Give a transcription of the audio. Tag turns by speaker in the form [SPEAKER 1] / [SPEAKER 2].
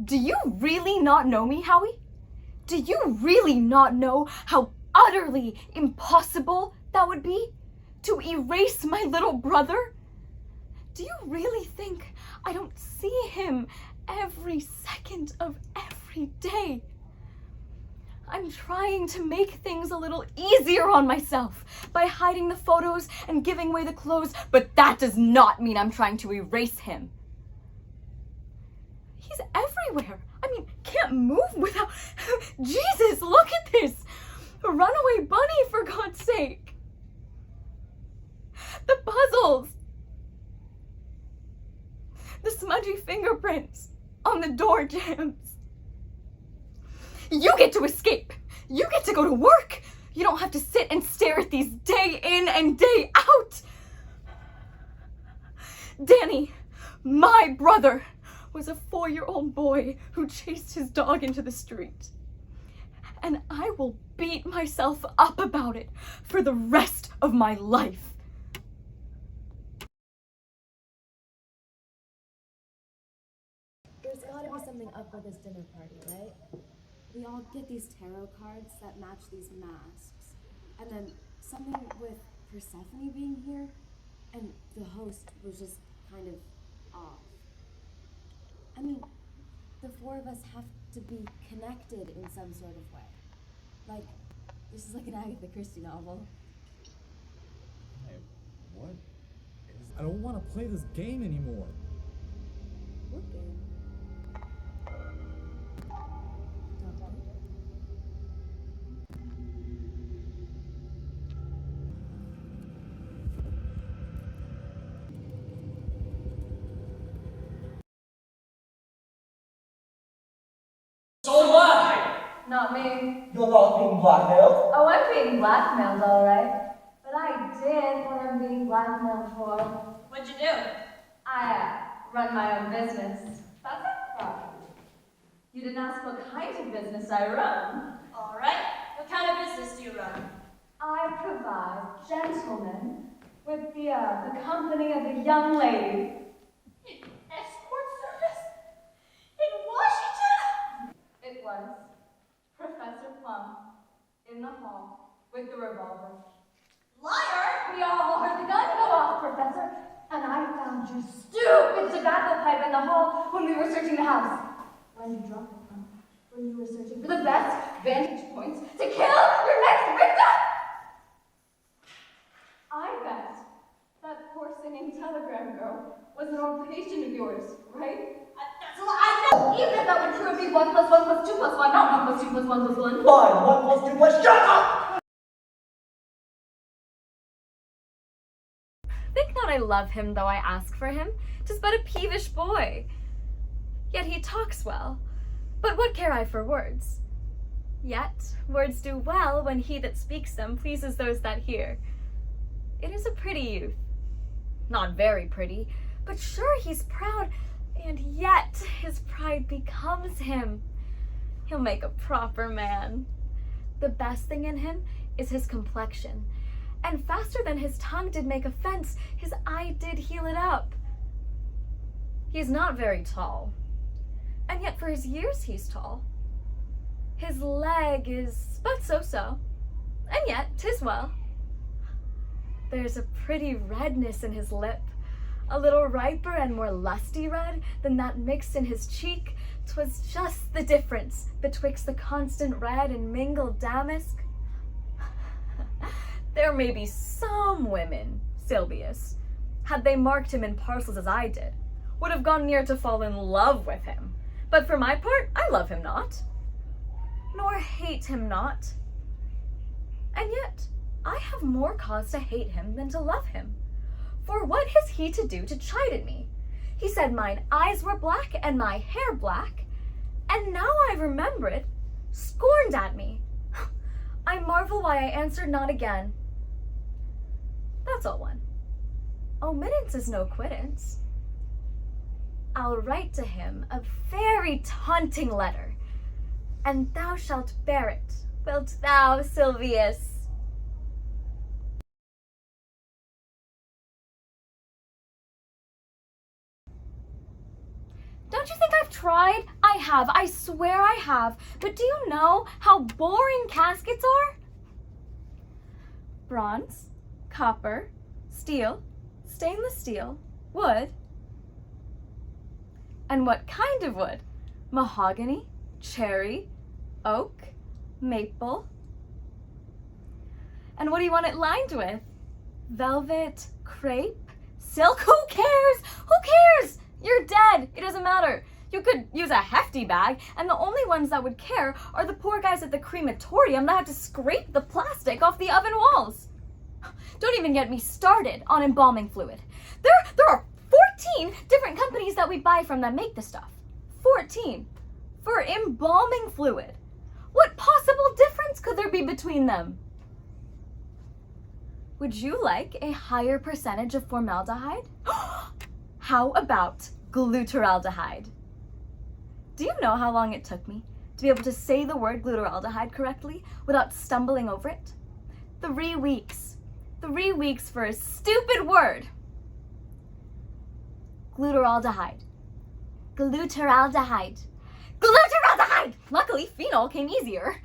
[SPEAKER 1] Do you really not know me, Howie? Do you really not know how utterly impossible that would be? To erase my little brother? Do you really think I don't see him every second of every day? I'm trying to make things a little easier on myself by hiding the photos and giving away the clothes, but that does not mean I'm trying to erase him. He's everywhere. I mean, can't move without... Jesus, look at this! A runaway bunny, for God's sake! The puzzles! The smudgy fingerprints on the door jambs. You get to escape! You get to go to work! You don't have to sit and stare at these day in and day out! Danny, my brother, was a 4-year-old boy who chased his dog into the street. And I will beat myself up about it for the rest of my life.
[SPEAKER 2] There's gotta be something up with this dinner party, right? We all get these tarot cards that match these masks. And then something with Persephone being here, and the host was just kind of off. I mean, the 4 of us have to be connected in some sort of way. Like, this is like an Agatha Christie novel.
[SPEAKER 3] Hey, what? I don't want to play this game anymore.
[SPEAKER 2] What game?
[SPEAKER 4] So what?
[SPEAKER 1] Not me.
[SPEAKER 4] You're not being blackmailed?
[SPEAKER 1] Oh, I'm being blackmailed, all right. But I did what I'm being blackmailed for.
[SPEAKER 5] What'd you do?
[SPEAKER 1] I run my own business. That's a problem. You didn't ask what kind of business I run.
[SPEAKER 5] All right. What kind of business do you run?
[SPEAKER 1] I provide gentlemen with the company of a young lady.
[SPEAKER 5] Escort service? In Washington?
[SPEAKER 1] It was Professor Plum in the hall with the revolver.
[SPEAKER 5] Liar!
[SPEAKER 1] We all heard the gun go off, Professor, and I found your stupid tobacco pipe in the hall when we were searching the house. When you dropped it from, when you were searching for the best vantage points to kill your next victim. I bet that poor singing telegram girl was an old patient of yours, right?
[SPEAKER 5] That's a lie. I know.
[SPEAKER 1] Even if that were true, it'd be 1 plus 1 plus 2 plus 1, not 1 plus 2 plus 1 plus 1.
[SPEAKER 4] Fine, 1 plus 2 plus... Shut up!
[SPEAKER 1] Think not I love him, though I ask for him. 'Tis but a peevish boy. Yet he talks well. But what care I for words? Yet words do well when he that speaks them pleases those that hear. It is a pretty youth. Not very pretty, but sure he's proud, and yet his pride becomes him. He'll make a proper man. The best thing in him is his complexion. And faster than his tongue did make offense, his eye did heal it up. He's not very tall, and yet for his years he's tall. His leg is but so-so, and yet 'tis well. There's a pretty redness in his lip, a little riper and more lusty red than that mixed in his cheek. 'Twas just the difference betwixt the constant red and mingled damask. There may be some women, Silvius, had they marked him in parcels as I did, would have gone near to fall in love with him. But for my part, I love him not, nor hate him not. And yet, I have more cause to hate him than to love him. For what has he to do to chide at me? He said mine eyes were black and my hair black, and now I remember it, scorned at me. I marvel why I answered not again. That's all one. Omittance is no quittance. I'll write to him a very taunting letter, and thou shalt bear it, wilt thou, Silvius? Don't you think I've tried? I I have. I swear I have. But do you know how boring caskets are? Bronze, copper, steel, stainless steel, wood. And what kind of wood? Mahogany, cherry, oak, maple. And what do you want it lined with? Velvet, crepe, silk? Who cares? Who cares? You're dead. It doesn't matter. You could use a hefty bag, and the only ones that would care are the poor guys at the crematorium that have to scrape the plastic off the oven walls. Don't even get me started on embalming fluid. There are 14 different companies that we buy from that make the stuff. 14. For embalming fluid. What possible difference could there be between them? Would you like a higher percentage of formaldehyde? How about glutaraldehyde? Do you know how long it took me to be able to say the word glutaraldehyde correctly without stumbling over it? 3 weeks. 3 weeks for a stupid word. Glutaraldehyde. Glutaraldehyde. Glutaraldehyde! Luckily, phenol came easier.